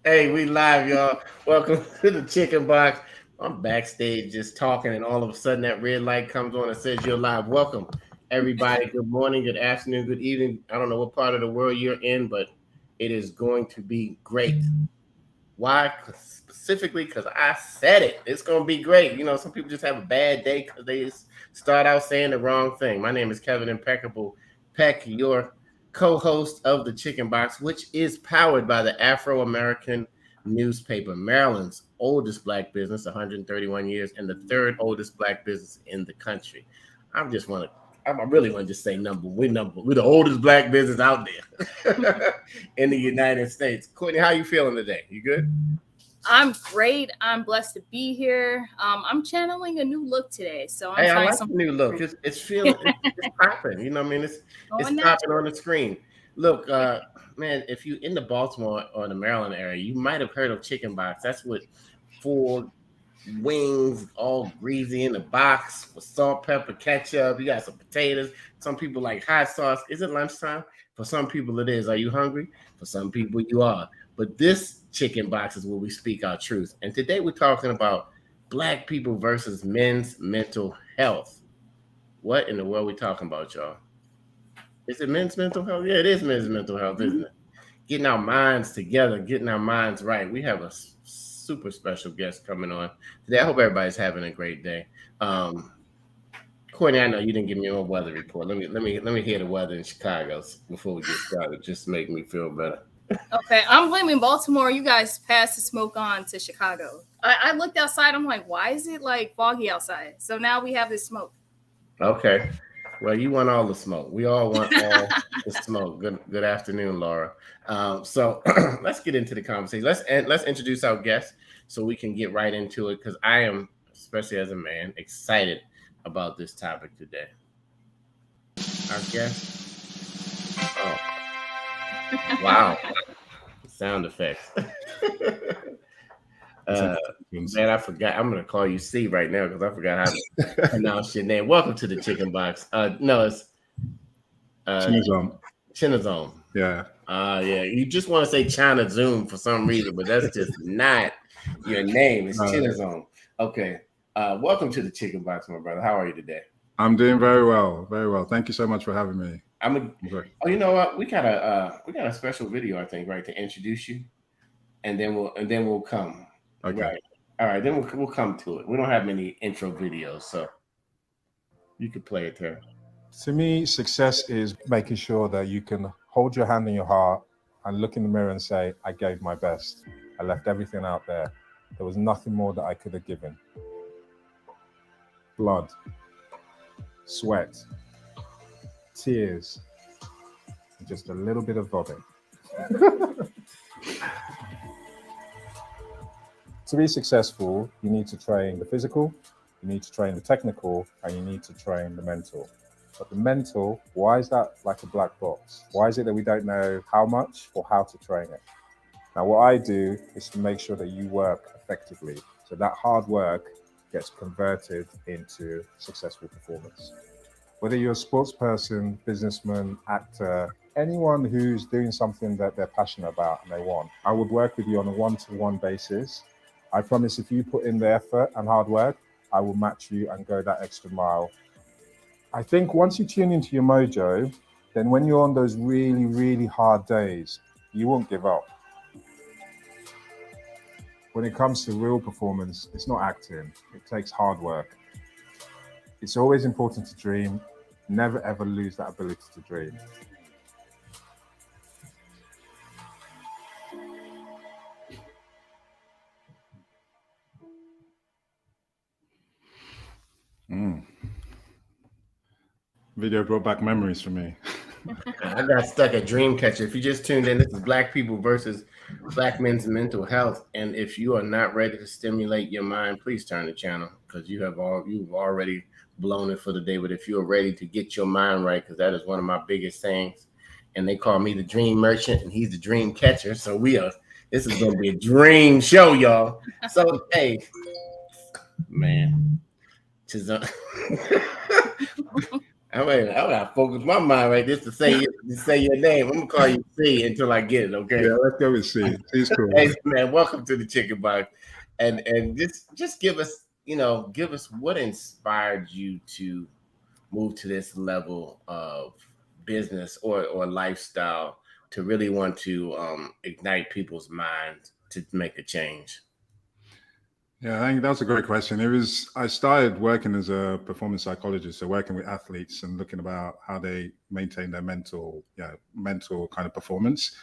Hey, we live, y'all. Welcome to the Chicken Box. I'm backstage just talking, and all of a sudden that red light comes on and says you're live. Welcome, everybody. Good morning, good afternoon, good evening. I don't know what part of the world you're in, but it is going to be great. Why? Specifically, because I said it. It's going to be great. You know, some people just have a bad day because they just start out saying the wrong thing. My name is Kevin Impeccable Peck, your co-host of the Chicken Box, which is powered by the Afro American newspaper, Maryland's oldest black business, 131 years, and the third oldest black business in the country. I just want to. I really want to just say number. We're the oldest black business out there in the United States. Courtney, how you feeling today? You good? I'm great. I'm blessed to be here. I'm channeling a new look today, so I'm Hey, I trying like the something new look. different. It's popping. You know what I mean? It's Going popping natural. on the screen. Look, man, if you in the Baltimore or the Maryland area, you might have heard of Chicken Box. That's what four wings all greasy in the box with salt, pepper, ketchup. You got some potatoes. Some people like hot sauce. Is it lunchtime? For some people, it is. Are you hungry? For some people, you are. But this chicken box is where we speak our truth. And today we're talking about black people versus men's mental health. What in the world are we talking about, y'all? Is it men's mental health? Yeah, it is men's mental health, isn't Mhm. it? Getting our minds together, getting our minds right. We have a super special guest coming on today. I hope everybody's having a great day. Um, Courtney, I know you didn't give me a weather report. Let me hear the weather in Chicago before we get started, just to make me feel better. Okay, I'm blaming Baltimore. You guys passed the smoke on to Chicago. I looked outside. I'm like, why is it like foggy outside? So now we have this smoke. Okay. Well, you want all the smoke. We all want all the smoke. Good afternoon, Laura. So let's get into the conversation. Let's introduce our guest so we can get right into it because I am, especially as a man, excited about this topic today. Our guest. Oh, wow. Sound effects. It's uh, man, I forgot. I'm gonna call you C right now because I forgot how to pronounce your name. Welcome to the Chicken Box. No, it's uh, Chinazom. Chinazom. Yeah. Yeah. You just want to say China Zoom for some reason, but that's just not your name. It's Uh, Chinazom. Okay. Welcome to the Chicken Box, my brother. How are you today? I'm doing very well. Very well. Thank you so much for having me. I'm a. Okay. Oh, you know what? We got a special video, I think, right, to introduce you, and then we'll come. Okay. Right. All right. Then we'll come to it. We don't have many intro videos, so you could play it there. To me, success is making sure that you can hold your hand in your heart and look in the mirror and say, I gave my best. I left everything out there. There was nothing more that I could have given. Blood, sweat, tears, and just a little bit of vomit. To be successful, you need to train the physical, you need to train the technical, and you need to train the mental. But the mental, why is that like a black box? Why is it that we don't know how much or how to train it? Now, what I do is to make sure that you work effectively. So that hard work gets converted into successful performance. Whether you're a sports person, businessman, actor, anyone who's doing something that they're passionate about and they want, I would work with you on a one-to-one basis. I promise if you put in the effort and hard work, I will match you and go that extra mile. I think once you tune into your mojo, then when you're on those really, really hard days, you won't give up. When it comes to real performance, it's not acting, it takes hard work. It's always important to dream. Never ever lose that ability to dream. Mm. Video brought back memories for me. I got stuck at Dreamcatcher. If you just tuned in, this is Black People versus Black Men's Mental Health. And if you are not ready to stimulate your mind, please turn the channel because you've already blown it for the day. But if you're ready to get your mind right, because that is one of my biggest sayings, and they call me the Dream Merchant, and he's the Dream Catcher. So this is gonna be a dream show, y'all. So hey, man, I mean, I gotta focus my mind right just to say your name. I'm gonna call you C until I get it. Okay. Yeah, let's go with C. C's cool. Hey man, welcome to the Chicken Box, and just give us what inspired you to move to this level of business or lifestyle to really want to ignite people's minds to make a change. Yeah, I think that's a great question. I started working as a performance psychologist, so working with athletes and looking about how they maintain their mental kind of performance.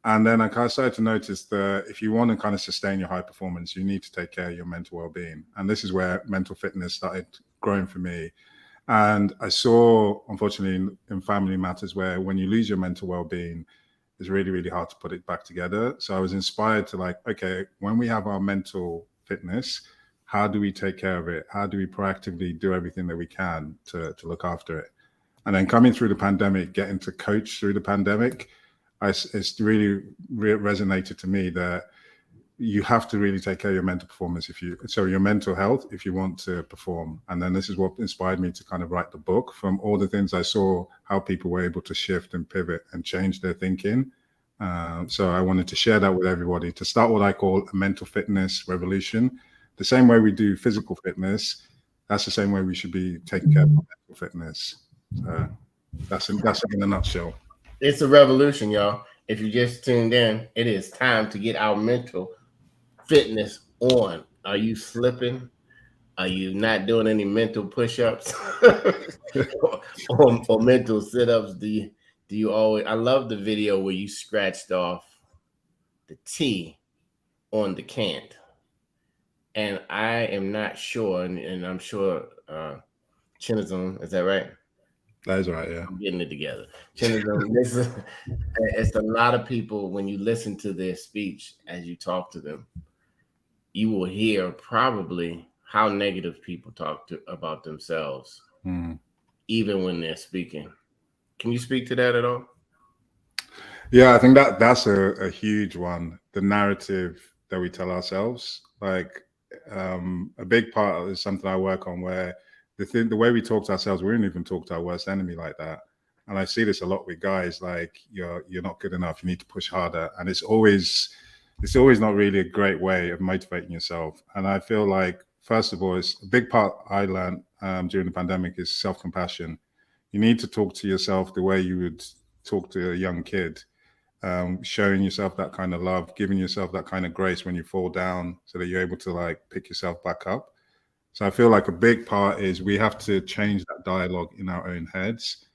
And then I kind of started to notice that if you want to kind of sustain your high performance, you need to take care of your mental well-being. And this is where mental fitness started growing for me. And I saw, unfortunately, in family matters where when you lose your mental well-being, it's really, really hard to put it back together. So I was inspired to okay, when we have our mental fitness, how do we take care of it? How do we proactively do everything that we can to look after it? And then coming through the pandemic, getting to coach through the pandemic, it's really resonated to me that you have to really take care of your mental performance your mental health if you want to perform. And then this is what inspired me to kind of write the book. From all the things I saw, how people were able to shift and pivot and change their thinking. So I wanted to share that with everybody to start what I call a mental fitness revolution. The same way we do physical fitness, that's the same way we should be taking care of mental fitness. That's in a nutshell. It's a revolution, y'all. If you just tuned in, it is time to get our mental fitness on. Are you slipping? Are you not doing any mental push-ups or mental sit-ups? Do you always? I love the video where you scratched off the T on the can, and I am not sure, and I'm sure Chinazom, is that right? That is right, yeah. I'm getting it together. Chinazom, it's a lot of people, when you listen to their speech as you talk to them, you will hear probably how negative people talk about themselves, even when they're speaking. Can you speak to that at all? Yeah, I think that's a huge one. The narrative that we tell ourselves, a big part is something I work on where the way we talk to ourselves, we don't even talk to our worst enemy like that. And I see this a lot with guys, like you're not good enough, you need to push harder. And it's always not really a great way of motivating yourself. And I feel like, first of all, it's a big part I learned during the pandemic is self-compassion. You need to talk to yourself the way you would talk to a young kid, showing yourself that kind of love, giving yourself that kind of grace when you fall down so that you're able to pick yourself back up. So I feel like a big part is we have to change that dialogue in our own heads.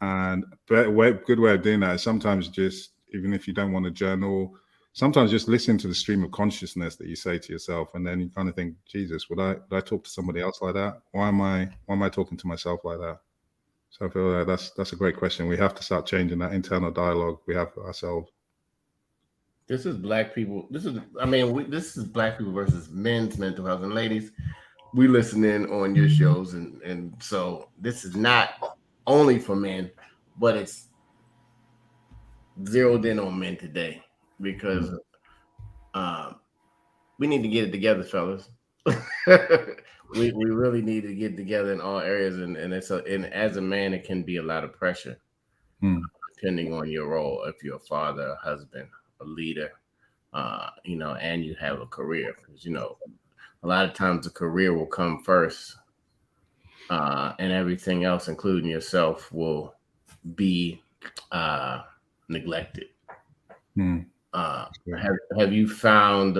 And a good way of doing that is sometimes just, even if you don't want to journal, sometimes just listen to the stream of consciousness that you say to yourself. And then you kind of think, Jesus, would I talk to somebody else like that? Why am I talking to myself like that? So I feel like that's a great question. We have to start changing that internal dialogue we have with ourselves. This is Black people. This is Black people versus men's mental health. And ladies, we listen in on your shows, and so this is not only for men, but it's zeroed in on men today because we need to get it together, fellas. we really need to get together in all areas, and as a man, it can be a lot of pressure, depending on your role. If you're a father, a husband, a leader, and you have a career, because a lot of times the career will come first, and everything else, including yourself, will be neglected. Have you found?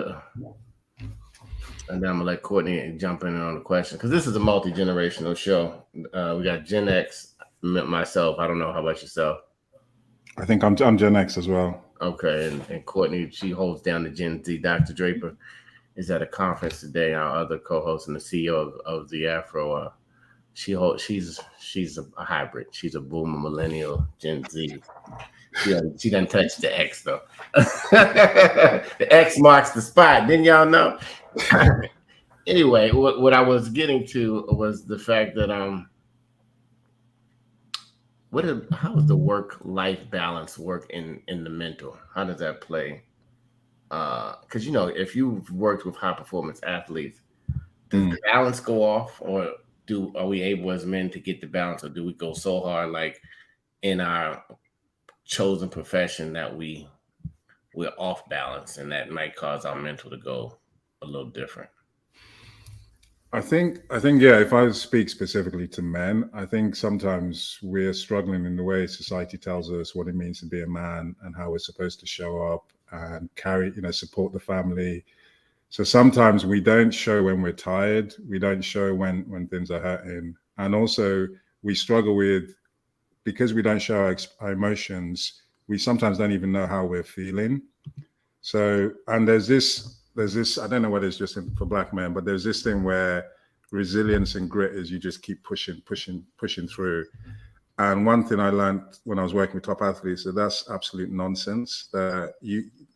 And then I'm gonna let Courtney jump in on the question, because this is a multi-generational show. We got Gen X, myself. I don't know, how about yourself? I think I'm Gen X as well. Okay, and Courtney, she holds down the Gen Z. Dr. Draper is at a conference today. Our other co-host and the CEO of the Afro. She's a hybrid. She's a boomer, millennial, Gen Z. She doesn't touch the X though. The X marks the spot. Didn't y'all know? Anyway, what I was getting to was the fact that how does the work-life balance work in the mental? How does that play? Because if you've worked with high performance athletes, does the balance go off, or are we able as men to get the balance, or do we go so hard like in our chosen profession that we're off balance, and that might cause our mental to go a little different? I think, yeah, if I speak specifically to men, I think sometimes we're struggling in the way society tells us what it means to be a man and how we're supposed to show up and carry, support the family. So sometimes we don't show when we're tired. We don't show when things are hurting. And also we struggle with, because we don't show our emotions, we sometimes don't even know how we're feeling. So, and there's this, I don't know whether it's just for Black men, but there's this thing where resilience and grit is you just keep pushing through. And one thing I learned when I was working with top athletes, that's absolute nonsense. The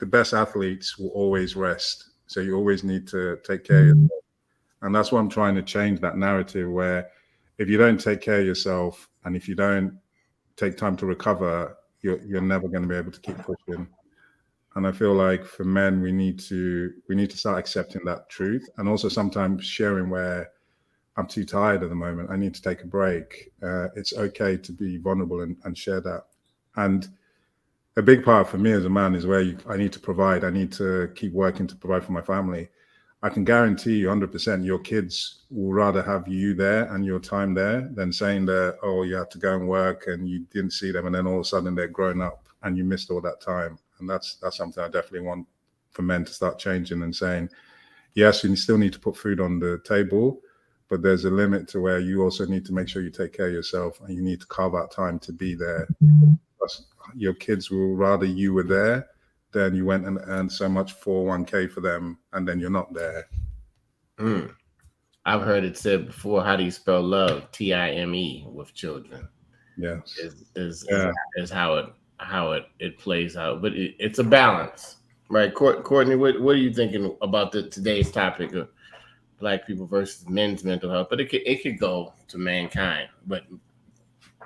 best athletes will always rest. So you always need to take care of yourself. And that's what I'm trying to change, that narrative where if you don't take care of yourself and if you don't take time to recover, you're never going to be able to keep pushing. And I feel like for men, we need to start accepting that truth, and also sometimes sharing where I'm too tired at the moment, I need to take a break. It's okay to be vulnerable and share that. And a big part for me as a man is where I need to provide. I need to keep working to provide for my family. I can guarantee you 100% your kids will rather have you there and your time there than saying that, oh, you had to go and work and you didn't see them, and then all of a sudden they're grown up and you missed all that time. And that's something I definitely want for men to start changing and saying, yes, you still need to put food on the table, but there's a limit to where you also need to make sure you take care of yourself and you need to carve out time to be there. Your kids will rather you were there than you went and earned so much 401k for them and then you're not there. I've heard it said before, how do you spell love? Time with children. Yes. Is how it plays out. But it's a balance. Right. Courtney, what are you thinking about today's topic of Black people versus men's mental health? But it could go to mankind. But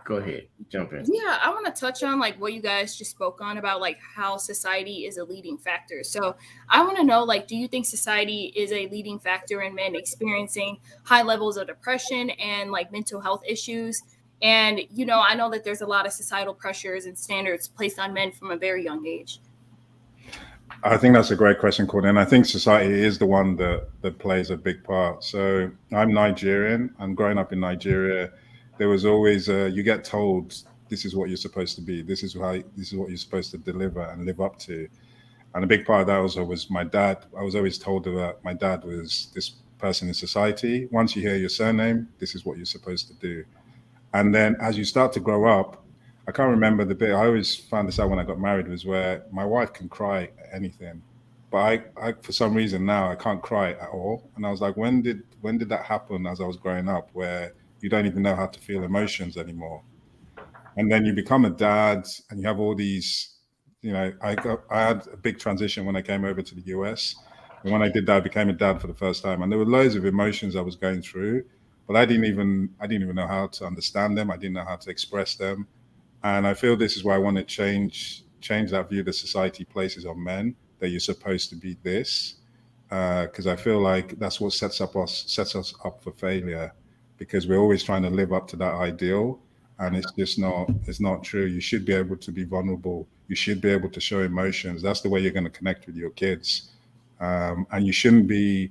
go ahead, jump in. Yeah, I want to touch on like what you guys just spoke on about like how society is a leading factor. So I want to know, like, do you think society is a leading factor in men experiencing high levels of depression and like mental health issues? And, I know that there's a lot of societal pressures and standards placed on men from a very young age. I think that's a great question, Courtney. And I think society is the one that plays a big part. So I'm Nigerian, and growing up in Nigeria, there was always you get told this is what you're supposed to be. This is what you're supposed to deliver and live up to. And a big part of that also was my dad. I was always told that my dad was this person in society. Once you hear your surname, this is what you're supposed to do. And then as you start to grow up, I can't remember the bit. I always found this out when I got married, was where my wife can cry at anything, but I for some reason now I can't cry at all. And I was like, when did that happen as I was growing up, where you don't even know how to feel emotions anymore? And then you become a dad and you have all these, I had a big transition when I came over to the US. And when I did that, I became a dad for the first time. And there were loads of emotions I was going through, but I didn't even know how to understand them. I didn't know how to express them. And I feel this is why I want to change that view that society places on men, that you're supposed to be this, because I feel like that's what sets us up for failure, because we're always trying to live up to that ideal, and it's not true. You should be able to be vulnerable. You should be able to show emotions. That's the way you're going to connect with your kids, and you shouldn't be.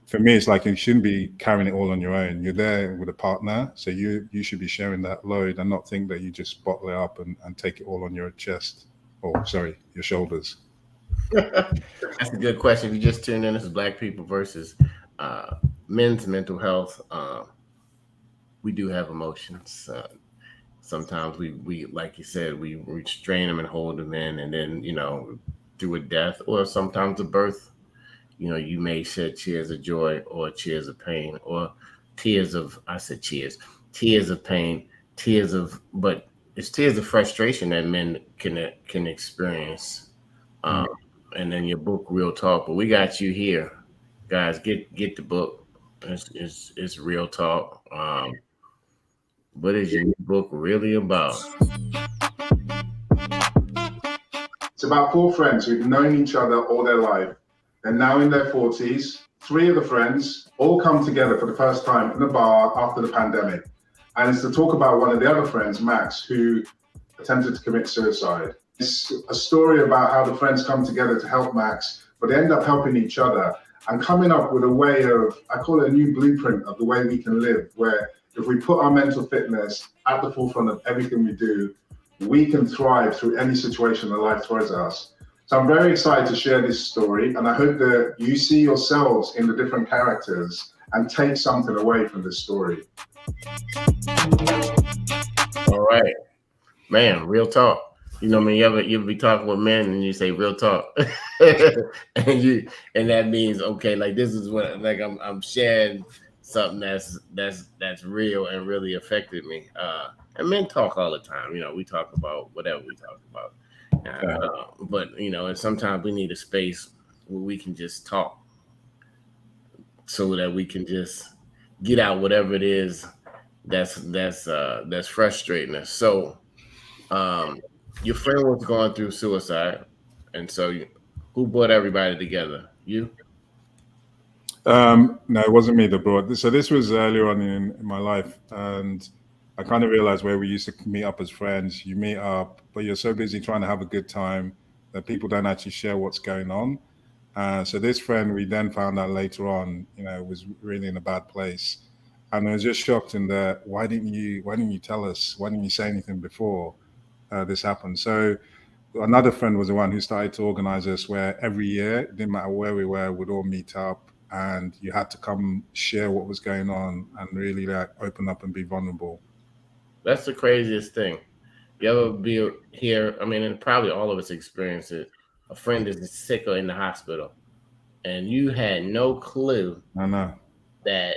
For me, it's like you shouldn't be carrying it all on your own. You're there with a partner, so you should be sharing that load and not think that you just bottle it up and take it all on your chest. Your shoulders. That's a good question. If you just tuned in, this is Black people versus men's mental health. We do have emotions. Sometimes we, like you said, we restrain them and hold them in, and then, through a death or sometimes a birth, you may shed tears of joy or tears of pain or tears of pain, but it's tears of frustration that men can experience. And then your book, Real Talk. But we got you here, guys. Get the book. It's Real Talk. What is your book really about? It's about four friends who've known each other all their life. They're now in their 40s, 3 of the friends all come together for the first time in a bar after the pandemic. And it's to talk about one of the other friends, Max, who attempted to commit suicide. It's a story about how the friends come together to help Max, but they end up helping each other and coming up with a way of, I call it a new blueprint of the way we can live, where if we put our mental fitness at the forefront of everything we do, we can thrive through any situation that life throws at us. So I'm very excited to share this story, and I hope that you see yourselves in the different characters and take something away from this story. All right, man, real talk. You know, I mean, you ever be talking with men and you say real talk, and that means okay, like this is what like I'm sharing something that's real and really affected me. And men talk all the time. You know, we talk about whatever we talk about. But you know, and sometimes we need a space where we can just talk, so that we can just get out whatever it is that's frustrating us. So, your friend was going through suicide, and so who brought everybody together? You? No, it wasn't me that brought this. So this was earlier on in my life, and I kind of realized where we used to meet up as friends. You meet up, but you're so busy trying to have a good time that people don't actually share what's going on. So this friend, we then found out later on, you know, was really in a bad place, and I was just shocked in that why didn't you tell us? Why didn't you say anything before this happened? So another friend was the one who started to organize us, where every year, it didn't matter where we were, we'd all meet up, and you had to come share what was going on and really like open up and be vulnerable. That's the craziest thing. You ever be here? I mean, and probably all of us experience it. A friend is sick or in the hospital, and you had no clue I know. that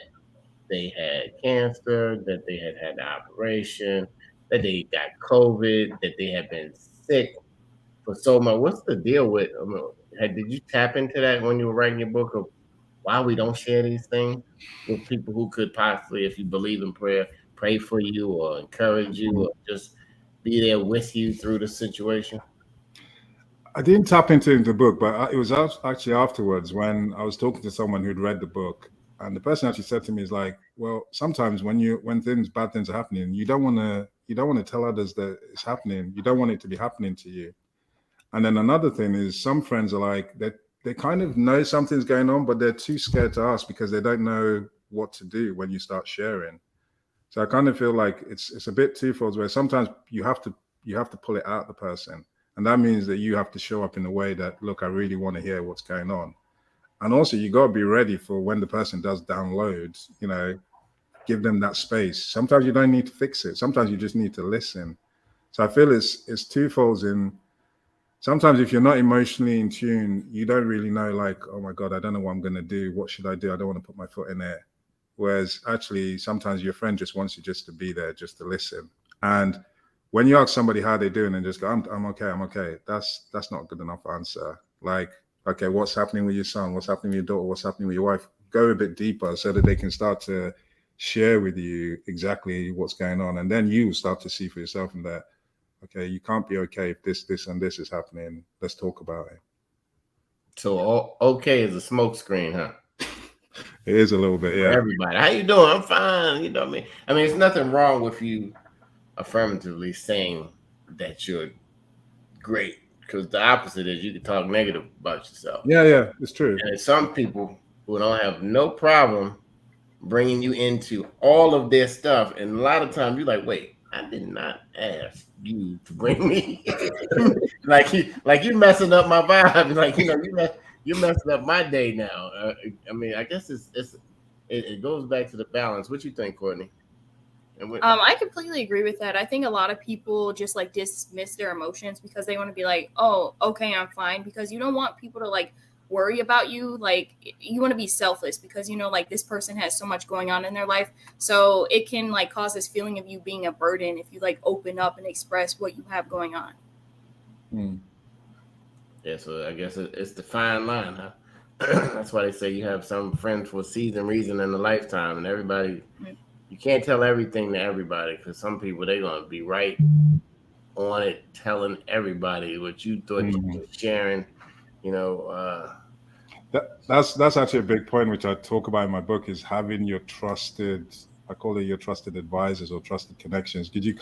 they had cancer, that they had the operation, that they got COVID, that they had been sick for so much. What's the deal with? I mean, did you tap into that when you were writing your book of why we don't share these things with people who could possibly, if you believe in prayer, pray for you or encourage you or just be there with you through the situation? I didn't tap into it in the book, but it was actually afterwards when I was talking to someone who'd read the book, and the person actually said to me, "Is like, well, sometimes when bad things are happening, you don't want to tell others that it's happening. You don't want it to be happening to you." And then another thing is, some friends are like that. They kind of know something's going on, but they're too scared to ask because they don't know what to do when you start sharing. So I kind of feel like it's a bit twofold, where sometimes you have to pull it out the person. And that means that you have to show up in a way that, look, I really want to hear what's going on. And also you got to be ready for when the person does download, you know, give them that space. Sometimes you don't need to fix it. Sometimes you just need to listen. So I feel it's twofold in sometimes if you're not emotionally in tune, you don't really know, like, oh my God, I don't know what I'm going to do. What should I do? I don't want to put my foot in there. Whereas actually sometimes your friend just wants you just to be there, just to listen. And when you ask somebody how they're doing and just go, I'm okay. That's not a good enough answer. Like, okay, what's happening with your son? What's happening with your daughter? What's happening with your wife? Go a bit deeper so that they can start to share with you exactly what's going on. And then you start to see for yourself in that, okay, you can't be okay if this, and this is happening. Let's talk about it. So okay is a smoke screen, huh? It is a little bit, yeah. For everybody. How you doing? I'm fine. You know what I mean? I mean, there's nothing wrong with you affirmatively saying that you're great, because the opposite is you can talk negative about yourself. Yeah, it's true. And there's some people who don't have no problem bringing you into all of their stuff, and a lot of times you're like, wait, I did not ask you to bring me. like you messing up my vibe. Like, you know, you're messing up my day now. I mean, I guess it goes back to the balance. What you think, Courtney? I completely agree with that. I think a lot of people just like dismiss their emotions because they want to be like, oh, okay, I'm fine. Because you don't want people to like worry about you. Like, you want to be selfless because, you know, like this person has so much going on in their life. So it can like cause this feeling of you being a burden if you like open up and express what you have going on. Yeah, so I guess it's the fine line, huh? That's why they say you have some friends for a season, reason, and a lifetime, and everybody. You can't tell everything to everybody because some people, they're going to be right on it, telling everybody what you thought you were sharing. You know, That's actually a big point which I talk about in my book, is having your trusted, I call it your trusted advisors or trusted connections, because you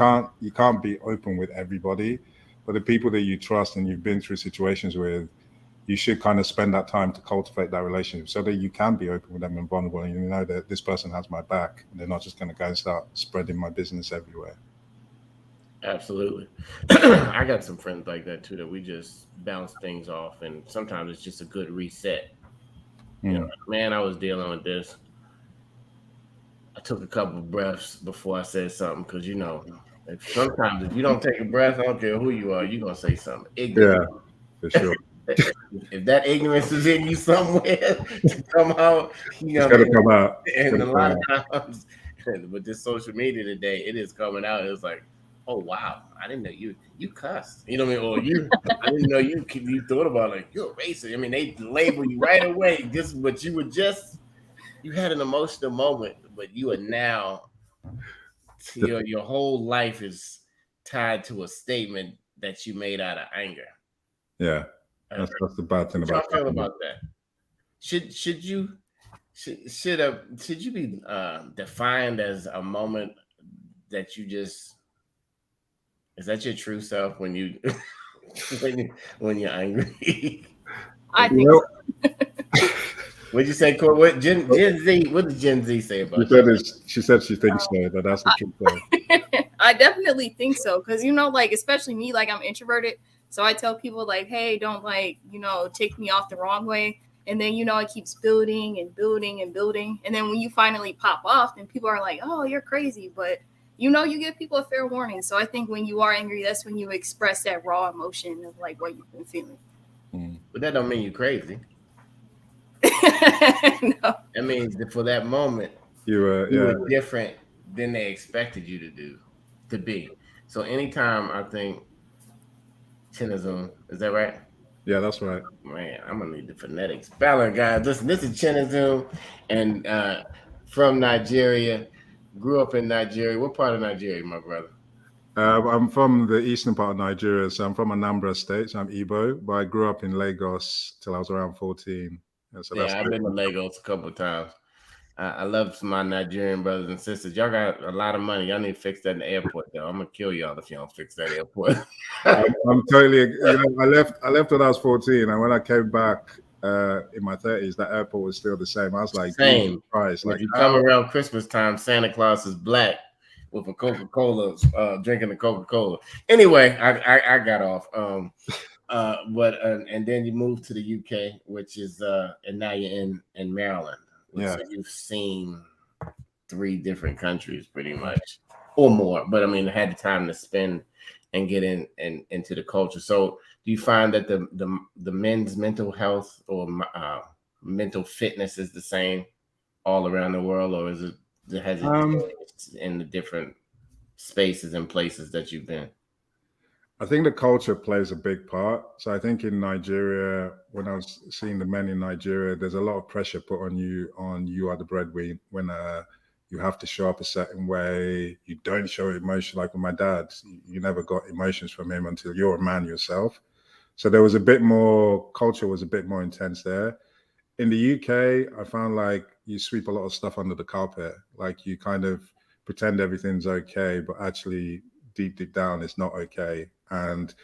can't be open with everybody, but the people that you trust and you've been through situations with, you should kind of spend that time to cultivate that relationship so that you can be open with them and vulnerable, and you know that this person has my back and they're not just going to go and start spreading my business everywhere. Absolutely. I got some friends like that too, that we just bounce things off, and sometimes it's just a good reset. You know, man, I was dealing with this. I took a couple of breaths before I said something, because sometimes if you don't take a breath, I don't care who you are, you're gonna say something ignorant. Yeah, for sure. If that ignorance is in you somewhere, somehow, It's got to come out. and a lot of times with this social media today, it is coming out. It's like, oh wow, I didn't know you cussed. You know what I mean? Or I didn't know you thought about, like, you're a racist. I mean, they label you right away. But you had an emotional moment, but you are now, your whole life is tied to a statement that you made out of anger. Yeah, that's the bad thing about. How do you feel about that? Should you be defined as a moment that you just, is that your true self when you when you're angry? I think so. What'd you say, Court? What Gen Z? What does Gen Z say about you? She said she thinks so, but that's the truth. I definitely think so, because like, especially me, like, I'm introverted, so I tell people, like, hey, don't, like, take me off the wrong way, and then it keeps building and building and building, and then when you finally pop off, then people are like, oh, you're crazy, but you give people a fair warning. So I think when you are angry, that's when you express that raw emotion of, like, what you've been feeling. But that don't mean you're crazy. No. That means that for that moment, you were different than they expected you to be. So anytime, I think, Chinazom, is that right? Yeah, that's right. Man, I'm gonna need the phonetics. Ballard, guys, listen, this is Chinazom, and from Nigeria. Grew up in Nigeria. What part of Nigeria, my brother? I'm from the eastern part of Nigeria, so I'm from Anambra State, so I'm Igbo, but I grew up in Lagos till I was around 14. So I've been to Lagos a couple of times. I love my Nigerian brothers and sisters. Y'all got a lot of money. Y'all need to fix that in the airport, though. I'm gonna kill y'all if you don't fix that airport. I'm totally. I left when I was 14, and when I came back in my 30s, that airport was still the same. I was like, same. Christ, like, if you come around Christmas time, Santa Claus is black with a Coca-Cola, drinking a Coca-Cola. Anyway, I got off. But and then you moved to the UK, which is and now you're in Maryland. Yeah. So you've seen 3 different countries pretty much, or more. But I mean, I had the time to spend and get into the culture. So do you find that the men's mental health or mental fitness is the same all around the world, or has it changed in the different spaces and places that you've been? I think the culture plays a big part. So I think in Nigeria, when I was seeing the men in Nigeria, there's a lot of pressure put on you are the breadwinner. You have to show up a certain way. You don't show emotion. Like with my dad, you never got emotions from him until you're a man yourself. So there was a bit more, culture was a bit more intense there. In the UK, I found like you sweep a lot of stuff under the carpet. Like you kind of pretend everything's okay, but actually deep down, it's not okay. And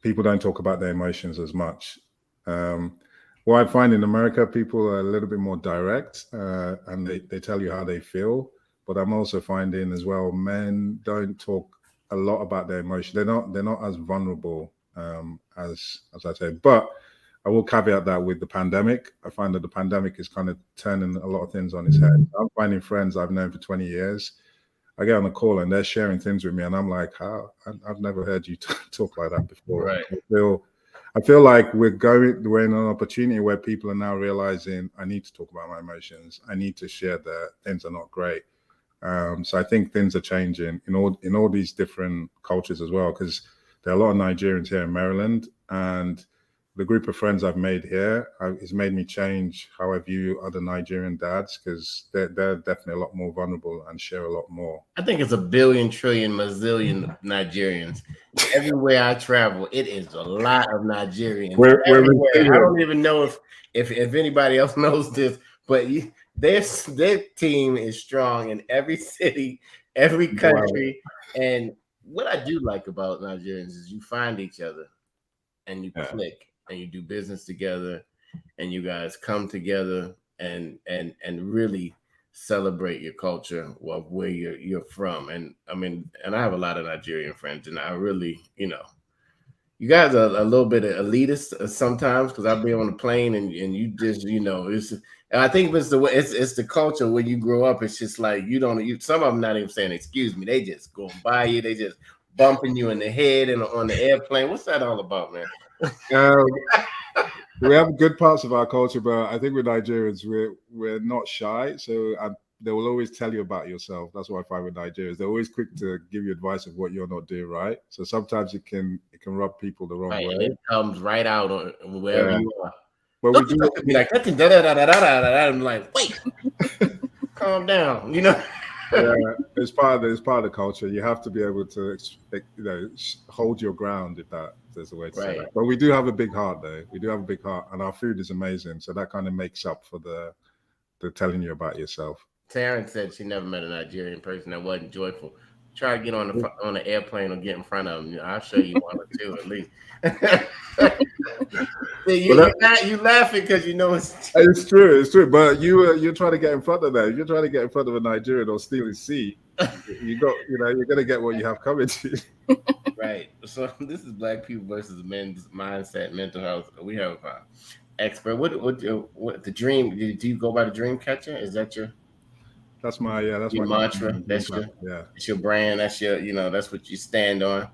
people don't talk about their emotions as much. What I find in America, people are a little bit more direct and they tell you how they feel. But I'm also finding as well, men don't talk a lot about their emotions. They're not as vulnerable as I say. But I will caveat that with the pandemic. I find that the pandemic is kind of turning a lot of things on its head. I'm finding friends I've known for 20 years. I get on a call and they're sharing things with me, and I'm like, "How? I've never heard you talk like that before." Right. I feel like we're in an opportunity where people are now realizing I need to talk about my emotions. I need to share that things are not great. So I think things are changing in all these different cultures as well, because there are a lot of Nigerians here in Maryland, and the group of friends I've made here has made me change how I view other Nigerian dads, because they're definitely a lot more vulnerable and share a lot more. I think it's a billion, trillion, mazillion Nigerians. Everywhere I travel, it is a lot of Nigerians. We're everywhere. I don't even know if anybody else knows this, but their team is strong in every city, every country. Wow. And what I do like about Nigerians is you find each other and you click and you do business together and you guys come together and really celebrate your culture of where you're from. And I mean, and I have a lot of Nigerian friends, and I really, you guys are a little bit elitist sometimes, because I'll be on the plane and you just, it's, and I think it's the way it's the culture when you grow up. It's just like some of them not even saying excuse me, they just going by you, they just bumping you in the head and on the airplane. What's that all about, man? We have good parts of our culture, but I think with Nigerians, we're not shy. So they will always tell you about yourself. That's what I find with Nigerians. They're always quick to give you advice of what you're not doing right. So sometimes it can rub people the wrong way. And it comes right out on wherever you are. But we do be like, I'm like, wait, calm down, Yeah, it's part of the culture. You have to be able to, hold your ground, if there's a way to say that. But we do have a big heart, though. We do have a big heart, and our food is amazing. So that kind of makes up for the telling you about yourself. Taryn said she never met a Nigerian person that wasn't joyful. Try to get on the airplane or get in front of them. I'll show you one or two at least. You laughing because you know it's true. But you're trying to get in front of them. You're trying to get in front of a Nigerian or steal his seat. You're gonna get what you have coming to you. Right. So this is Black people versus men's mindset, mental health. We have an expert. What the dream? Do you go by the dream catcher? Is that your? That's my mantra. That's your brand. That's your, that's what you stand on.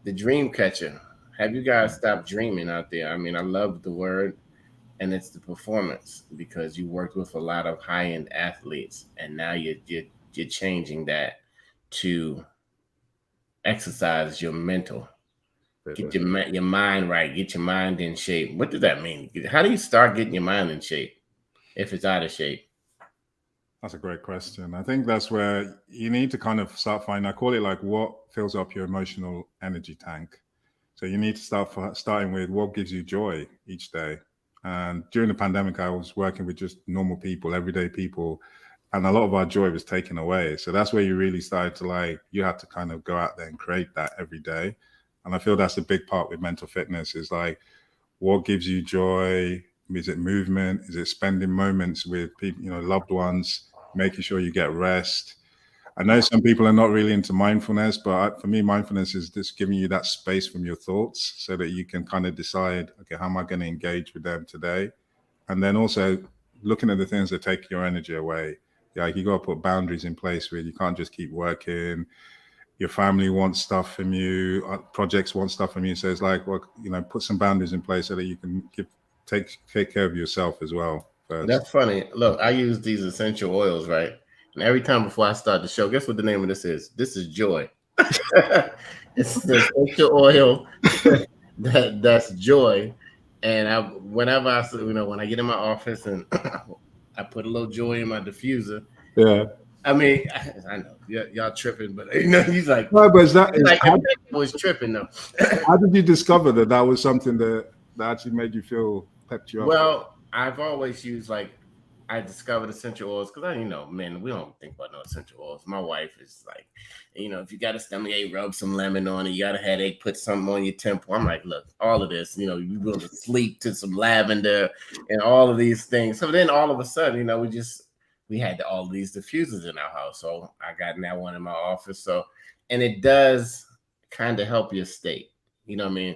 The dream catcher. Have you guys stopped dreaming out there? I mean, I love the word, and it's the performance, because you worked with a lot of high-end athletes, and now you're changing that to exercise your mental. Get your mind right. Get your mind in shape. What does that mean? How do you start getting your mind in shape if it's out of shape? That's a great question. I think that's where you need to kind of start finding, I call it like what fills up your emotional energy tank. So you need to starting with what gives you joy each day. And during the pandemic, I was working with just normal people, everyday people, and a lot of our joy was taken away. So that's where you really started to you had to kind of go out there and create that every day. And I feel that's a big part with mental fitness is like, what gives you joy? Is it movement? Is it spending moments with people, loved ones? Making sure you get rest. I know some people are not really into mindfulness, but for me, mindfulness is just giving you that space from your thoughts so that you can kind of decide, okay, how am I going to engage with them today? And then also looking at the things that take your energy away. Like you got to put boundaries in place where you can't just keep working. Your family wants stuff from you, projects want stuff from you. So it's like, well, put some boundaries in place so that you can take care of yourself as well. First. That's funny. Look, I use these essential oils, right? And every time before I start the show, guess what the name of this is? This is joy. It's the essential oil that's joy. And whenever when I get in my office and I put a little joy in my diffuser. Yeah. I mean, I know y'all tripping, but he's like, no, but was tripping though. How did you discover that was something that actually made you feel pepped you up? Well, I've always used I discovered essential oils because men, we don't think about no essential oils. My wife is like, if you got a stomachache, rub some lemon on it. You got a headache, put something on your temple. I'm like, look, all of this, you go to sleep to some lavender and all of these things. So then all of a sudden, we had all of these diffusers in our house. So I got now one in my office. So, and it does kind of help your state. You know what I mean?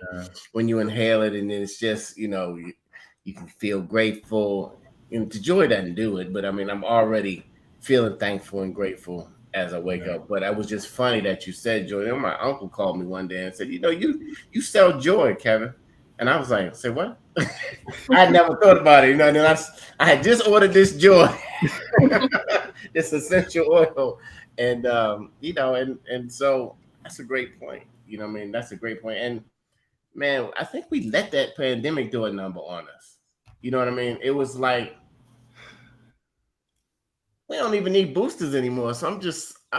When you inhale it and then it's just, you can feel grateful. The joy doesn't do it, but I mean, I'm already feeling thankful and grateful as I wake up. But it was just funny that you said joy. And my uncle called me one day and said, you sell joy, Kevin. And I was like, say what? I had never thought about it. And then I had just ordered this joy, this essential oil. And, and so that's a great point. That's a great point. And man, I think we let that pandemic do a number on us. You know what I mean? It was like we don't even need boosters anymore. So I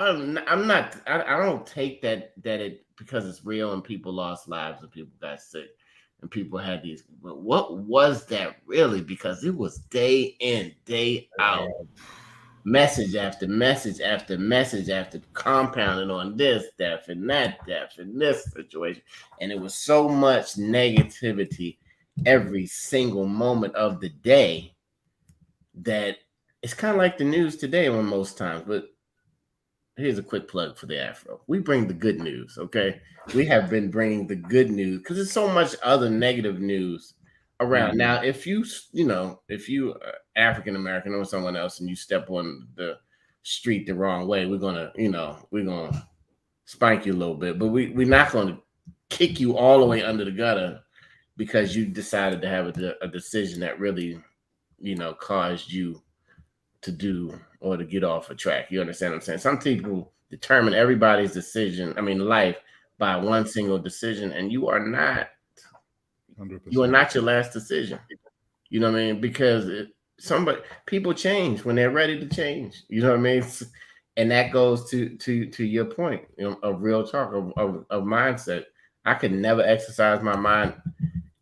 don't take that it because it's real and people lost lives and people got sick and people had these. But what was that really? Because it was day in, day out, message after message after message after compounding on this death and that death and this situation. And it was so much negativity every single moment of the day that it's kind of like the news today on most times. But here's a quick plug for the Afro. We bring the good news, okay? We have been bringing the good news because there's so much other negative news around. Mm-hmm. Now, if you are African American or someone else and you step on the street the wrong way, we're gonna spank you a little bit, but we're not gonna kick you all the way under the gutter because you decided to have a decision that really, caused you to do or to get off a track. You understand what I'm saying? Some people determine everybody's decision, life, by one single decision, and you are not 100%. You are not your last decision. You know what I mean? Because people change when they're ready to change. You know what I mean? And that goes to your point, of real talk, of mindset. I could never exercise my mind,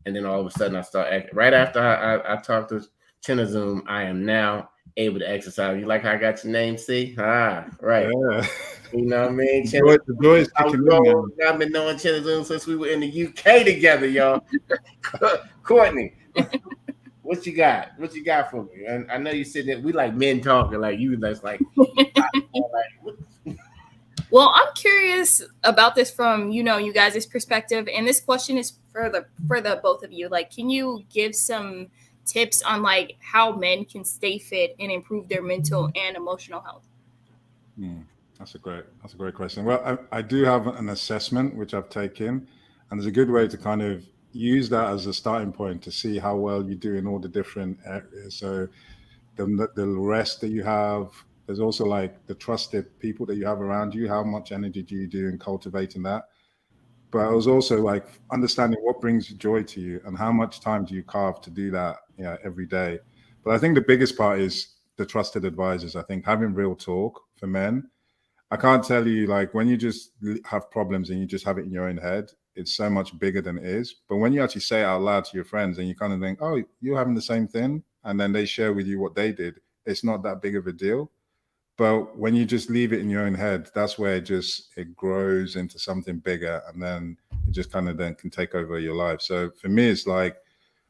and then all of a sudden I start acting. Right after I talked to Chinazom, I am now able to exercise. You like how I got your name? See? Right. Yeah. You know what I mean? I've been knowing Chinazom since we were in the UK together, y'all. Courtney, what you got? What you got for me? And I know you said that we like men talking, like you just like. Well, I'm curious about this from you guys' perspective, and this question is for the both of you. Like, can you give some tips on like how men can stay fit and improve their mental and emotional health? That's a great question. Well, I do have an assessment which I've taken, and there's a good way to kind of use that as a starting point to see how well you do in all the different areas. So the rest that you have, there's also like the trusted people that you have around you. How much energy do you do in cultivating that? But I was also like understanding what brings joy to you and how much time do you carve to do that every day. But I think the biggest part is the trusted advisors. I think having real talk for men. I can't tell you, like, when you just have problems and you just have it in your own head, it's so much bigger than it is. But when you actually say it out loud to your friends and you kind of think, oh, you're having the same thing, and then they share with you what they did, it's not that big of a deal. But when you just leave it in your own head, that's where it grows into something bigger, and then it just kind of then can take over your life. So for me, it's like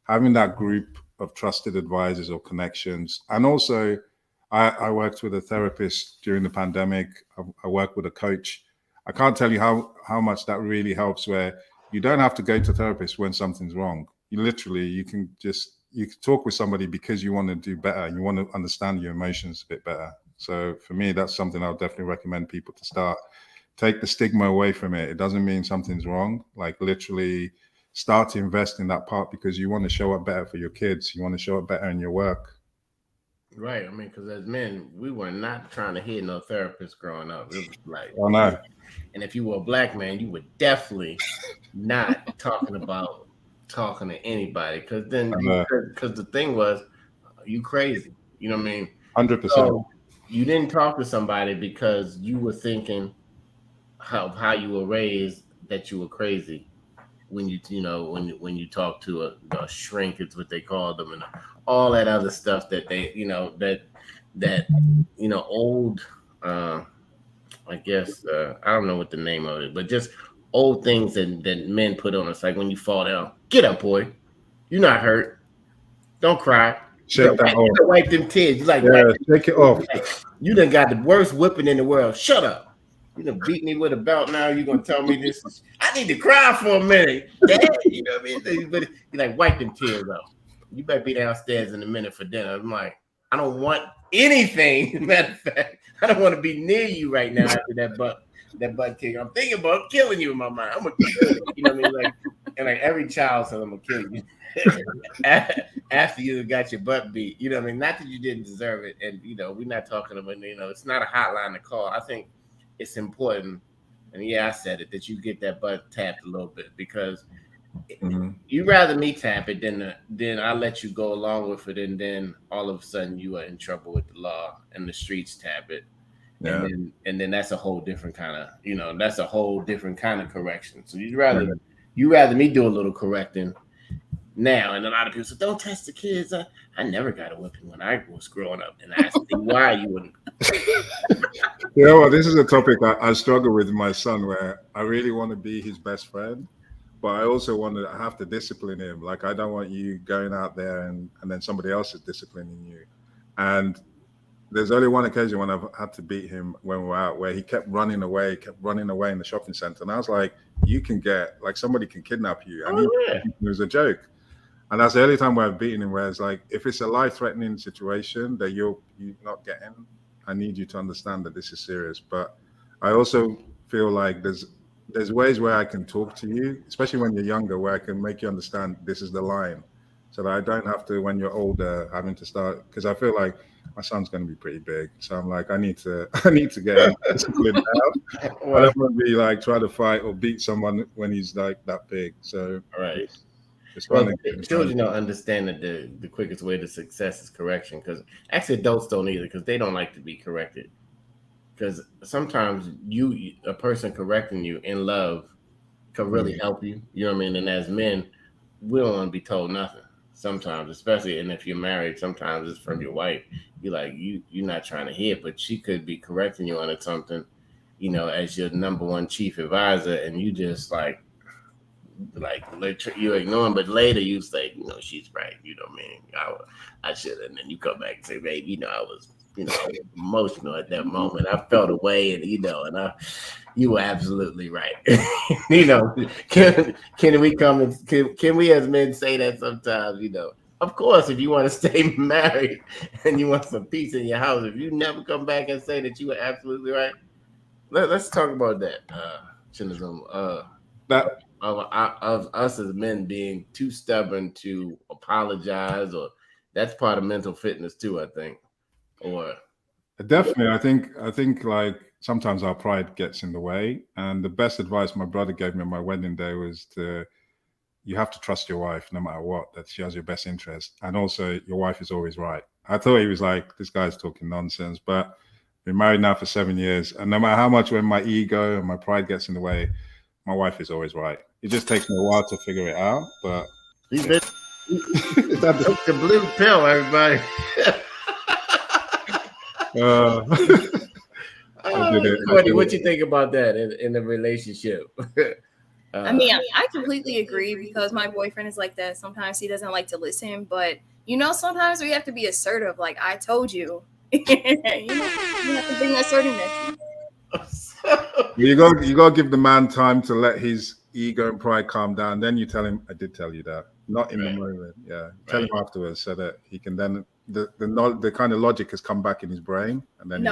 having that group of trusted advisors or connections. And also, I worked with a therapist during the pandemic. I worked with a coach. I can't tell you how much that really helps, where you don't have to go to a therapist when something's wrong. You can talk with somebody because you want to do better. You want to understand your emotions a bit better. So for me, that's something I'll definitely recommend people to start. Take the stigma away from it. It doesn't mean something's wrong. Like, literally start to invest in that part because you want to show up better for your kids. You want to show up better in your work. Right. Because as men, we were not trying to hit no therapist growing up. It was like, oh no. And if you were a black man, you were definitely not talking to anybody, because the thing was, you crazy. You know what I mean? 100%. So you didn't talk to somebody because you were thinking how you were raised, that you were crazy. When when you talk to a shrink, it's what they call them, and all that other stuff that they old I guess I don't know what the name of it, but just old things that men put on us, like when you fall down, get up, boy, you're not hurt, don't cry, shake that off, wipe them tears, you like shake it off. You done got the worst whipping in the world, shut up. You done beat me with a belt. Now you're gonna tell me this? I need to cry for a minute. Dad, you know what I mean? But you like wipe them tears off. You better be downstairs in a minute for dinner. I'm like, I don't want anything. Matter of fact, I don't want to be near you right now after that butt kick. I'm thinking about killing you in my mind. I'm gonna kill you. You know what I mean? Like every child says, I'm gonna kill you after you got your butt beat. You know what I mean? Not that you didn't deserve it. And we're not talking about it's not a hotline to call. I think it's important, and I said it, that you get that butt tapped a little bit, because You rather me tap it than I let you go along with it, and then all of a sudden you are in trouble with the law and the streets tap it, Yeah. and then that's a whole different kind of that's a whole different kind of correction. So you Right. rather me do a little correcting now, and a lot of people say don't touch the kids. I never got a whipping when I was growing up, and I see why you wouldn't. Yeah, well, this is a topic I struggle with my son, where I really want to be his best friend, but I also want to have to discipline him. Like, I don't want you going out there and then somebody else is disciplining you. And there's only one occasion when I've had to beat him when we're out, where he kept running away in the shopping center. And I was like, you can get, like, somebody can kidnap you. And it was a joke. And that's the only time where I've beaten him, where it's like, if it's a life-threatening situation that you're not getting, I need you to understand that this is serious. But I also feel like there's ways where I can talk to you, especially when you're younger, where I can make you understand this is the line, so that I don't have to, when you're older, having to start. Because I feel like my son's going to be pretty big, so I'm like, I need to get him disciplined now. I don't want to be like trying to fight or beat someone when he's like that big. So Right. it's Well, fun. children don't understand that the quickest way to success is correction. Because actually, adults don't either, because they don't like to be corrected. Because sometimes a person correcting you in love can really help you. You know what I mean? And as men, we don't want to be told nothing. Sometimes, especially, and if you're married, sometimes it's from your wife. You're like, you're not trying to hear, but she could be correcting you on something, as your number one chief advisor, and you just like you ignore, but later you say, she's right. You know what I mean? I should, and then you come back and say, babe, I was emotional at that moment. I felt away, and you were absolutely right. Can we come and can we as men say that sometimes? Of course, if you want to stay married and you want some peace in your house, if you never come back and say that you were absolutely right, let's talk about that, Chinazom. Of us as men being too stubborn to apologize, or that's part of mental fitness too, I think. Or definitely, I think like sometimes our pride gets in the way. And the best advice my brother gave me on my wedding day was you have to trust your wife no matter what, that she has your best interest. And also your wife is always right. I thought he was like, this guy's talking nonsense, but been married now for 7 years. And no matter how much when my ego and my pride gets in the way, my wife is always right. It just takes me a while to figure it out, but took the blue pill, everybody. Courtney, what you think about that in the relationship? I mean, I completely agree, because my boyfriend is like that. Sometimes he doesn't like to listen, but sometimes we have to be assertive. Like, I told you, you have to bring assertiveness. You got to give the man time to let his ego and pride calm down. Then you tell him, I did tell you that. Not in the moment. Yeah. Tell him afterwards, so that he can then the kind of logic has come back in his brain, and then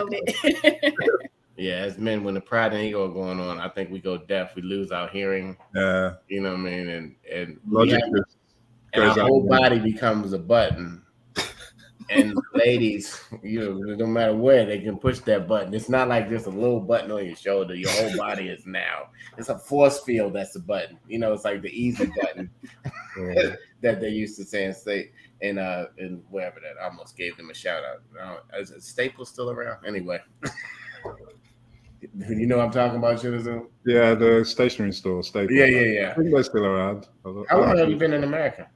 yeah, as men, when the pride and ego are going on, I think we go deaf. We lose our hearing. Yeah. You know what I mean? And logic and our whole body becomes a button. And ladies, no matter where, they can push that button. It's not like just a little button on your shoulder. Your whole body is now. It's a force field that's the button. It's like the easy button that they used to say and wherever that. I almost gave them a shout out. Is Staples still around? Anyway. You know what I'm talking about, Chinazom? Yeah, the stationery store, Staples. Yeah. I think they're still around. How long have you been in America?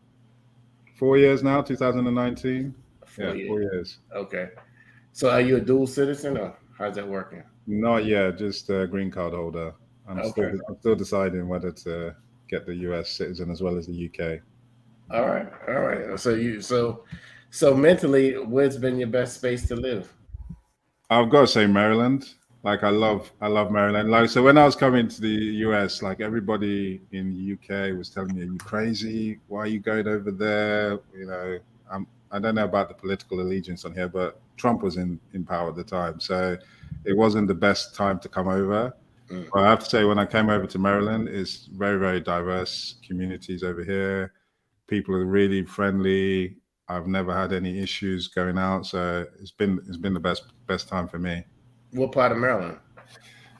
4 years now, 2019. 4 years. Okay. So are you a dual citizen, or how's that working? Not yet, just a green card holder. I'm still deciding whether to get the US citizen as well as the UK. All right. So mentally, where's been your best space to live? I've got to say Maryland. Like, I love Maryland. Like, so when I was coming to the US, like, everybody in the UK was telling me, "Are you crazy? Why are you going over there?" I don't know about the political allegiance on here, but Trump was in power at the time, so it wasn't the best time to come over. But I have to say, when I came over to Maryland, it's very, very diverse communities over here. People are really friendly. I've never had any issues going out, so it's been the best time for me. What part of Maryland?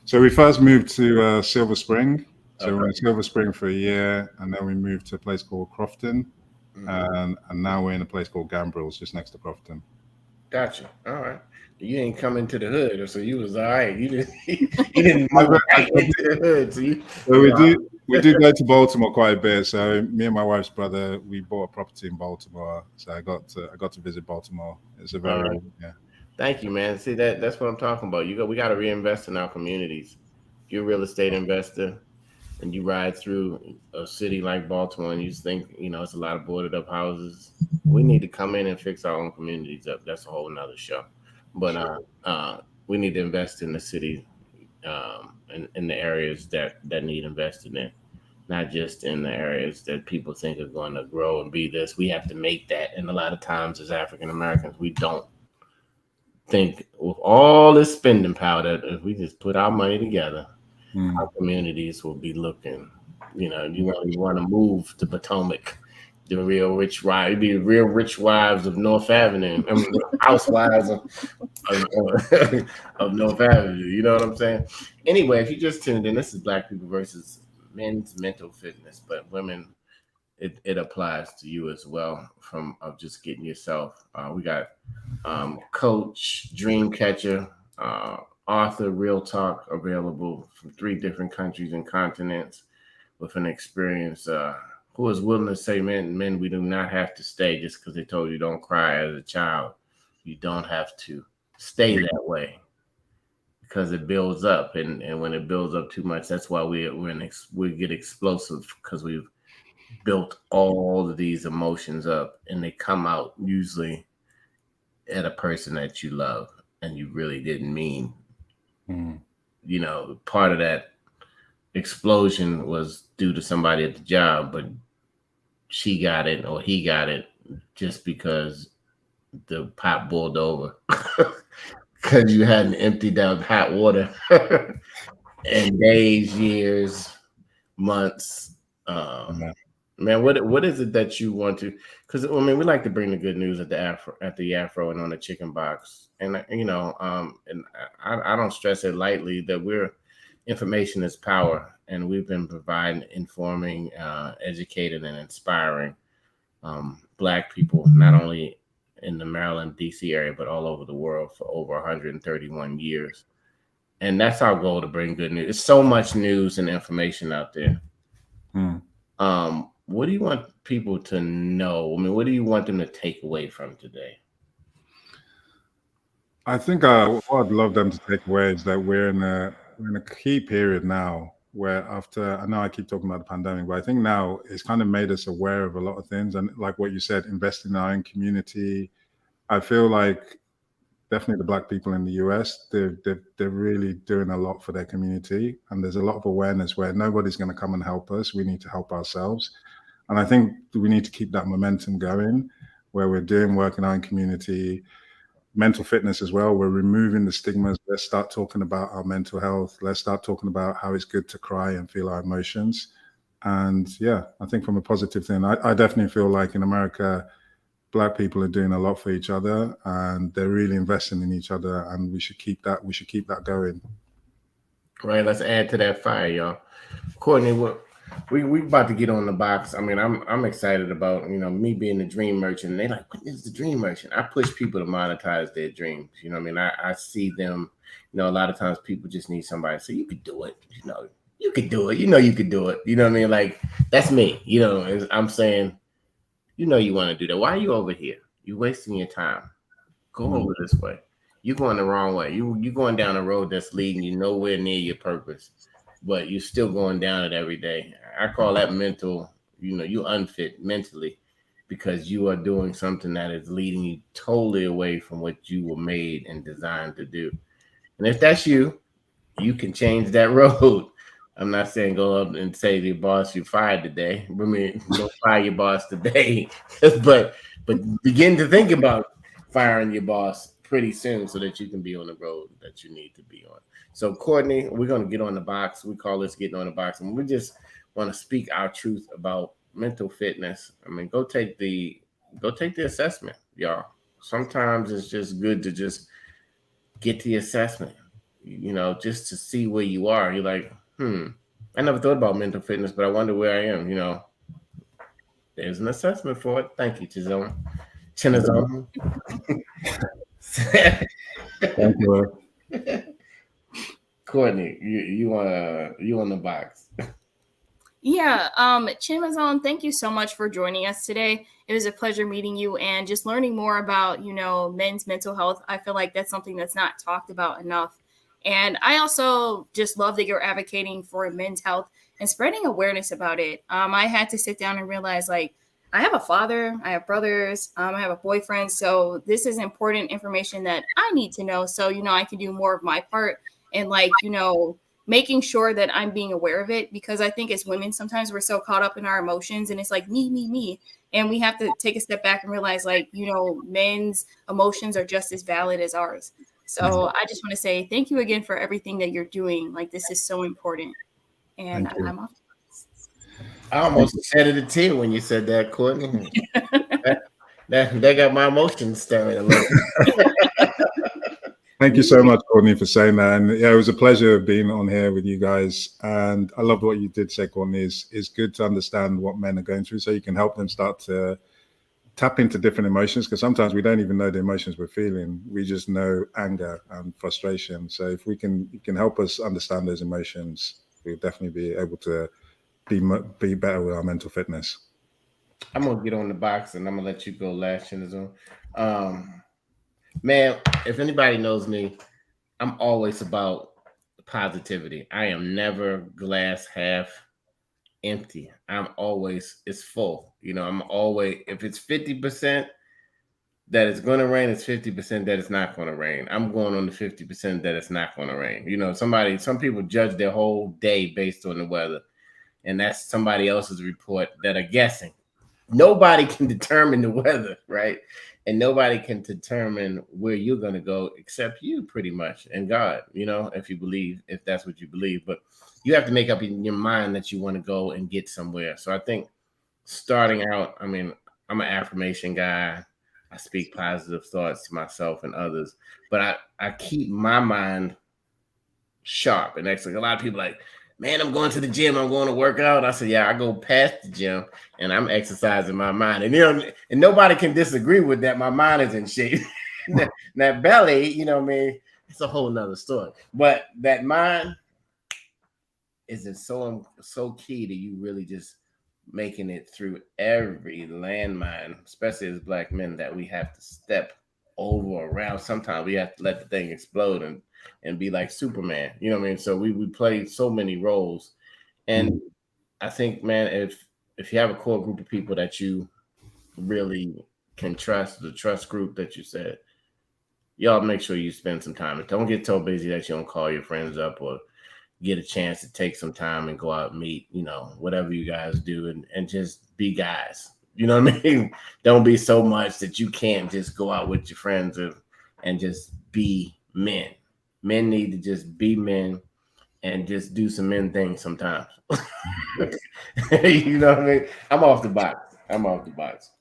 So we first moved to Silver Spring, So we were in Silver Spring for a year, and then we moved to a place called Crofton, and now we're in a place called Gambrels, just next to Crofton. Gotcha. All right. You ain't coming to the hood, so you was all right. You didn't move right into the hood. So we do go to Baltimore quite a bit. So me and my wife's brother, we bought a property in Baltimore. So I got to visit Baltimore. It's a very Thank you, man. See that's what I'm talking about. We got to reinvest in our communities. If you're a real estate investor and you ride through a city like Baltimore and you just think, it's a lot of boarded up houses, we need to come in and fix our own communities up. That's a whole nother show. But we need to invest in the city, in the areas that need invested in, not just in the areas that people think are going to grow and be this. We have to make that. And a lot of times as African Americans, we don't think with all this spending power that if we just put our money together, our communities will be looking. You want to move to Potomac, the real rich wives, be the real rich wives of North Avenue. I mean, the housewives of North Avenue. You know what I'm saying? Anyway, if you just tuned in, this is Black People versus Men's Mental Fitness, but women, it applies to you as well. From of just getting yourself. We got coach, dream catcher, author, real talk available from 3 different countries and continents with an experience. Who is willing to say, men, we do not have to stay just because they told you don't cry as a child. You don't have to stay that way because it builds up, and when it builds up too much, that's why we get explosive, because we've built all of these emotions up, and they come out usually at a person that you love and you really didn't mean. Part of that explosion was due to somebody at the job, but she got it or he got it just because the pot boiled over because you hadn't emptied out hot water in days, years, months. Man, what is it that you want to? Because we like to bring the good news at the Afro and on the Chicken Box, and and I don't stress it lightly that information is power, and we've been providing, informing, educating, and inspiring Black people not only in the Maryland, D.C. area, but all over the world for over 131 years, and that's our goal, to bring good news. There's so much news and information out there. What do you want people to know? I mean, what do you want them to take away from today? I think what I'd love them to take away is that we're in a key period now where, after, I know I keep talking about the pandemic, but I think now it's kind of made us aware of a lot of things. And like what you said, invest in our own community. I feel like definitely the Black people in the US, they're really doing a lot for their community. And there's a lot of awareness where nobody's going to come and help us. We need to help ourselves. And I think we need to keep that momentum going, where we're doing work in our own community, mental fitness as well. We're removing the stigmas. Let's start talking about our mental health. Let's start talking about how it's good to cry and feel our emotions. And yeah, I think from a positive thing, I definitely feel like in America, Black people are doing a lot for each other, and they're really investing in each other, and we should keep that going. Right, let's add to that fire, y'all. Courtney, we about to get on the box. I mean, I'm excited about me being the dream merchant. And they like, what is the dream merchant? I push people to monetize their dreams. You know what I mean? I see them. A lot of times people just need somebody to say, you could do it. You could do it. You could do it. You know what I mean? Like, that's me. I'm saying, you want to do that. Why are you over here? You're wasting your time. Go over this way. You're going the wrong way. You're going down a road that's leading you nowhere near your purpose, but you're still going down it every day. I call that mental, you unfit mentally, because you are doing something that is leading you totally away from what you were made and designed to do. And if that's you, you can change that road. I'm not saying go up and say to your boss, you're fired today. I mean, don't fire your boss today, but begin to think about firing your boss pretty soon so that you can be on the road that you need to be on. So, Courtney, we're going to get on the box. We call this getting on the box, and we just want to speak our truth about mental fitness. I mean, go take the assessment, y'all. Sometimes it's just good to just get the assessment, just to see where you are. You're like, I never thought about mental fitness, but I wonder where I am. There's an assessment for it. Thank you, Chinazom. Thank you. Courtney, you on the box. Yeah, Chinazom, thank you so much for joining us today. It was a pleasure meeting you and just learning more about, men's mental health. I feel like that's something that's not talked about enough. And I also just love that you're advocating for men's health and spreading awareness about it. I had to sit down and realize, like, I have a father, I have brothers, I have a boyfriend. So this is important information that I need to know. So, I can do more of my part and, like, making sure that I'm being aware of it, because I think as women, sometimes we're so caught up in our emotions and it's like me, me, me. And we have to take a step back and realize, like, men's emotions are just as valid as ours. So I just want to say thank you again for everything that you're doing. Like, this is so important. And I'm off. I almost shedded a tear when you said that, Courtney. that got my emotions stirring a little. Thank you so much, Courtney, for saying that. And yeah, it was a pleasure being on here with you guys. And I love what you did say, Courtney. It's good to understand what men are going through so you can help them start to tap into different emotions, because sometimes we don't even know the emotions we're feeling. We just know anger and frustration. So if you can help us understand those emotions, we'll definitely be able to be better with our mental fitness. I'm gonna get on the box and I'm gonna let you go last, Chinazom. Man, if anybody knows me, I'm always about positivity. I am never glass half empty. I'm always it's full. I'm always, if it's 50% that it's going to rain, it's 50% that it's not going to rain. I'm going on the 50% that it's not going to rain. Some people judge their whole day based on the weather, and that's somebody else's report that are guessing. Nobody can determine the weather, right? And nobody can determine where you're going to go except you, pretty much, and God, if that's what you believe. But you have to make up in your mind that you want to go and get somewhere. So I think starting out, I'm an affirmation guy. I speak positive thoughts to myself and others, but I keep my mind sharp. And actually, a lot of people like, man, I'm going to the gym, I'm going to work out. I said, yeah, I go past the gym and I'm exercising my mind. And and nobody can disagree with that. My mind is in shape. That belly, it's a whole nother story. But that mind is so key to you really just making it through every landmine, especially as Black men, that we have to step over around. Sometimes we have to let the thing explode and be like Superman. You know what I mean? So we play so many roles. And I think, man, if you have a core group of people that you really can trust, the trust group that you said, y'all make sure you spend some time. Don't get so busy that you don't call your friends up or get a chance to take some time and go out and meet, whatever you guys do, and just be guys. You know what I mean? Don't be so much that you can't just go out with your friends and just be men. Men need to just be men and just do some men things sometimes. You know what I mean? I'm off the box.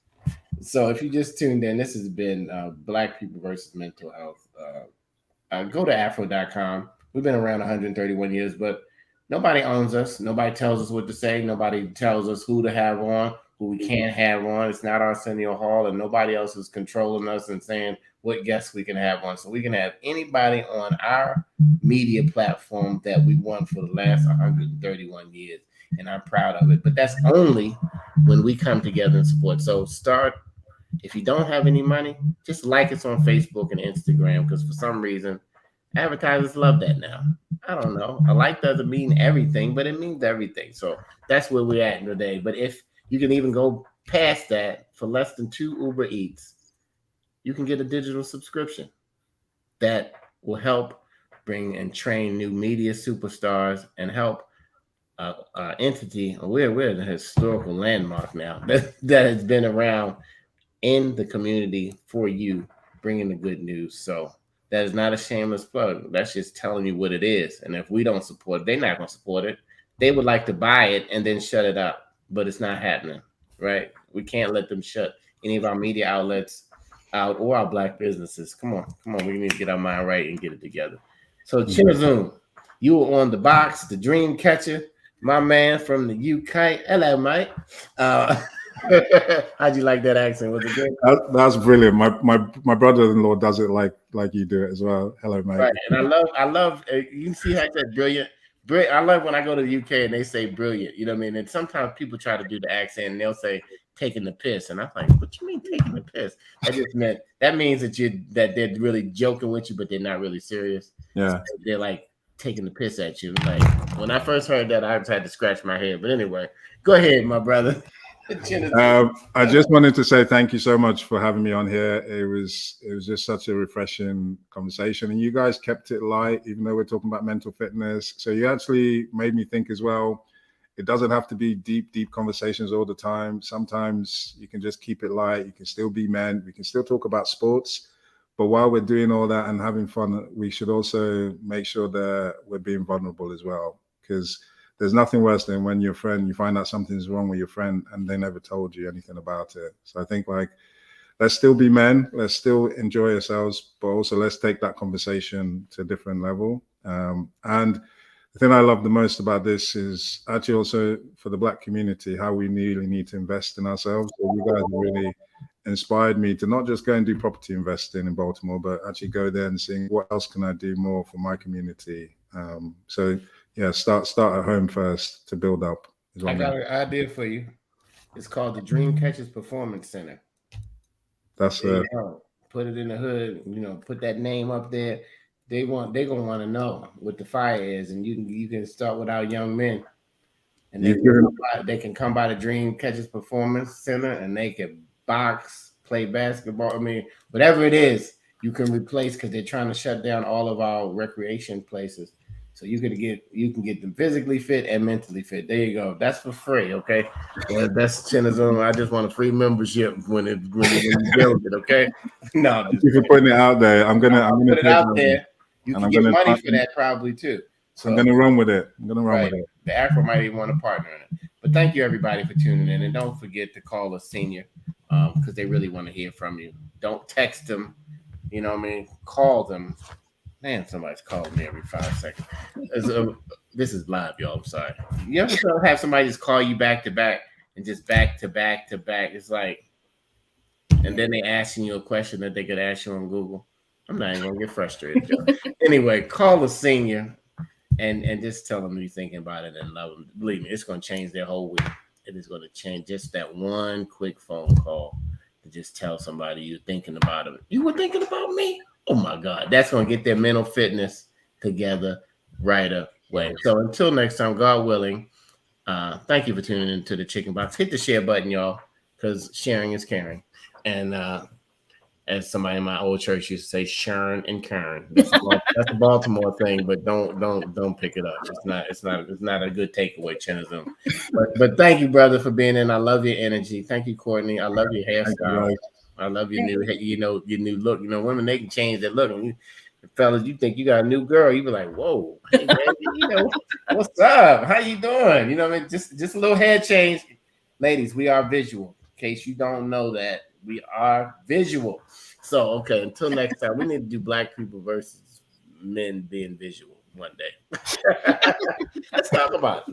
So if you just tuned in, this has been Black People versus Mental Health. Go to afro.com. We've been around 131 years, but nobody owns us. Nobody tells us what to say. Nobody tells us who to have on, who we can't have on. It's not Arsenio Hall, and nobody else is controlling us and saying what guests we can have on. So we can have anybody on our media platform that we want for the last 131 years, and I'm proud of it. But that's only when we come together and support. So if you don't have any money, just like us on Facebook and Instagram, because for some reason, advertisers love that now. I don't know. A like doesn't mean everything, but it means everything. So that's where we're at today. But if you can even go past that, for less than 2 Uber Eats, you can get a digital subscription that will help bring and train new media superstars and help entity. We're a historical landmark now that has been around in the community for you, bringing the good news. So that is not a shameless plug. That's just telling you what it is. And if we don't support it, they're not going to support it. They would like to buy it and then shut it up, but it's not happening, right? We can't let them shut any of our media outlets out or our Black businesses. Come on. We need to get our mind right and get it together. So Chinazom, you were on the box, the dream catcher, my man from the UK. Hello, mate. How'd you like that accent? Was it good? That's brilliant. My brother-in-law does it like you do it as well. Hello, mate. Right, and I love. You can see how I said brilliant. I love when I go to the UK and they say brilliant. You know what I mean? And sometimes people try to do the accent and they'll say taking the piss, and I'm like, what you mean taking the piss? That means that they're really joking with you, but they're not really serious. Yeah, so they're like taking the piss at you. Like when I first heard that, I just had to scratch my head. But anyway, go ahead, my brother. I just wanted to say thank you so much for having me on here. It was just such a refreshing conversation, and you guys kept it light, even though we're talking about mental fitness. So you actually made me think as well. It doesn't have to be deep conversations all the time. Sometimes you can just keep it light. You can still be men. We can still talk about sports. But while we're doing all that and having fun, we should also make sure that we're being vulnerable as well. Because there's nothing worse than when your friend, you find out something's wrong with your friend and they never told you anything about it. So I think let's still be men. Let's still enjoy ourselves, but also let's take that conversation to a different level. And the thing I love the most about this is actually also for the Black community, how we really need to invest in ourselves. So you guys really inspired me to not just go and do property investing in Baltimore, but actually go there and seeing what else can I do more for my community. So yeah, start at home first to build up. I got an idea for you. It's called the Dream Catchers Performance Center. That's put it in the hood. Put that name up there. They're gonna want to know what the fire is, and you can start with our young men, and they can come by the Dream Catchers Performance Center, and they can box, play basketball. I mean, whatever it is, you can replace because they're trying to shut down all of our recreation places. So you can get them physically fit and mentally fit. There you go. That's for free, okay? Well, that's Chinazom. I just want a free membership when you build it, okay? No, thank you for putting it out there. I'm gonna put it out there. You can get money for that probably too. So I'm gonna run with it. With it. The Afro might even want to partner in it. But thank you everybody for tuning in, and don't forget to call a senior because they really want to hear from you. Don't text them. You know what I mean? Call them. Man, somebody's calling me every 5 seconds. This is live, y'all. I'm sorry. You ever have somebody just call you back to back and just back to back to back? It's like, and then they asking you a question that they could ask you on Google. I'm not even gonna get frustrated. Anyway, call a senior and just tell them you're thinking about it and love them. Believe me, it's gonna change their whole week. It is gonna change just that one quick phone call to just tell somebody you're thinking about it. You were thinking about me? Oh my God, that's going to get their mental fitness together right away. So until next time, God willing, thank you for tuning into the Chicken Box. Hit the share button, y'all, because sharing is caring. And as somebody in my old church used to say, Sharon and Karen. That's a Baltimore thing, but don't pick it up. It's not a good takeaway, Chinazom. But thank you, brother, for being in. I love your energy. Thank you, Courtney. I love your hairstyle. I love your new look. Women, they can change their look. And fellas, you think you got a new girl, you be like, whoa, hey, man, what's up? How you doing? You know what I mean? Just a little head change. Ladies, we are visual. In case you don't know that, we are visual. So, okay, until next time, we need to do Black people versus men being visual one day. Let's talk about it.